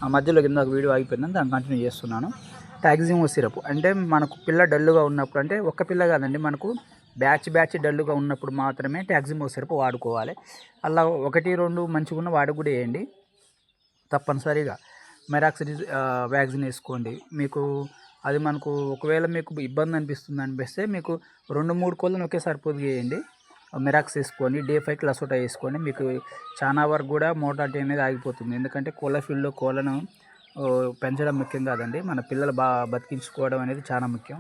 ఆ మధ్యలో కింద వీడియో ఆగిపోయిందని దాన్ని కంటిన్యూ చేస్తున్నాను. టాక్సిమో సిరప్ అంటే మనకు పిల్ల డల్లుగా ఉన్నప్పుడు, అంటే ఒక్క పిల్ల కాదండి, మనకు బ్యాచ్ డల్లుగా ఉన్నప్పుడు మాత్రమే టాక్సిమో సిరప్ వాడుకోవాలి. అలా 1-2 మంచిగా ఉన్న వాడికి కూడా వేయండి. తప్పనిసరిగా మెరాక్సిడిన్ వ్యాక్సిన్ వేసుకోండి. మీకు అది మనకు ఒకవేళ మీకు ఇబ్బంది అనిపిస్తే మీకు 2-3 కోళ్ళను ఒకేసారి పొదిగి వేయండి. మెరాక్స్ వేసుకోండి, డే 5 లసోటా వేసుకోండి. మీకు చాలా వరకు కూడా మోర్టాలిటీ అనేది ఆగిపోతుంది. ఎందుకంటే కోళ్ళ ఫీల్డ్లో కోళ్ళను పెంచడం ముఖ్యం కాదండి, మన పిల్లలు బతికించుకోవడం అనేది చాలా ముఖ్యం.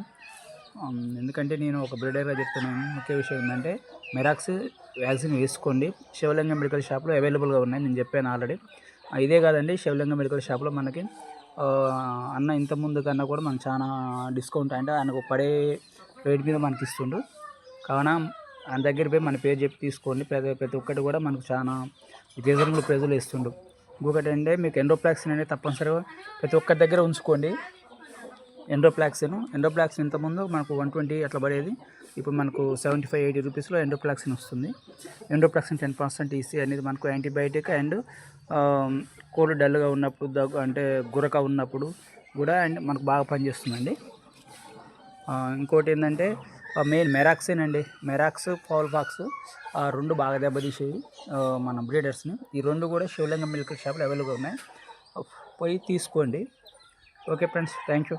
ఎందుకంటే నేను ఒక బ్రీడర్గా చెప్తున్నాను. ముఖ్య విషయం ఏంటంటే మెరాక్స్ వ్యాక్సిన్ వేసుకోండి. శివలింగం మెడికల్ షాప్లో అవైలబుల్గా ఉన్నాయి, నేను చెప్పాను ఆల్రెడీ. ఇదే కాదండి, శివలింగం మెడికల్ షాప్లో మనకి అన్న ఇంతకుముందు కన్నా కూడా మనకు చాలా డిస్కౌంట్, అంటే ఆయనకు పడే రేట్ మీద మనకి ఇస్తుండు. కావున ఆయన దగ్గర పోయి మన పేరు చెప్పి తీసుకోండి. ప్రతి ఒక్కటి కూడా మనకు చాలా రీజనబుల్ ప్రైజ్లో ఇస్తుండు. ఇంకొకటి అంటే మీకు ఎండోప్లాక్సిన్ అనేది తప్పనిసరిగా ప్రతి ఒక్కరి దగ్గర ఉంచుకోండి. ఎండోప్లాక్సిన్ ఇంతకుముందు మనకు 120 అట్లా పడేది, ఇప్పుడు మనకు 75-80 రూపీస్లో ఎండోప్లాక్సిన్ వస్తుంది. ఎండోప్లాక్సిన్ 10% ఈసీ అనేది మనకు యాంటీబయాటిక్ అండ్ కోల్డ్ డల్గా ఉన్నప్పుడు, అంటే గురక ఉన్నప్పుడు కూడా అండ్ మనకు బాగా పనిచేస్తుందండి. ఇంకోటి ఏంటంటే మెయిన్ మెరాక్సిన్ అండి, మెరాక్స్ ఫౌల్పాక్స్ 2 బాగా దెబ్బతీసేవి మన బ్రీడర్స్ని. ఈ 2 కూడా శివలింగం మెడికల్ షాప్లో అవైలబుల్గా ఉన్నాయి, పోయి తీసుకోండి. Okay friends, thank you.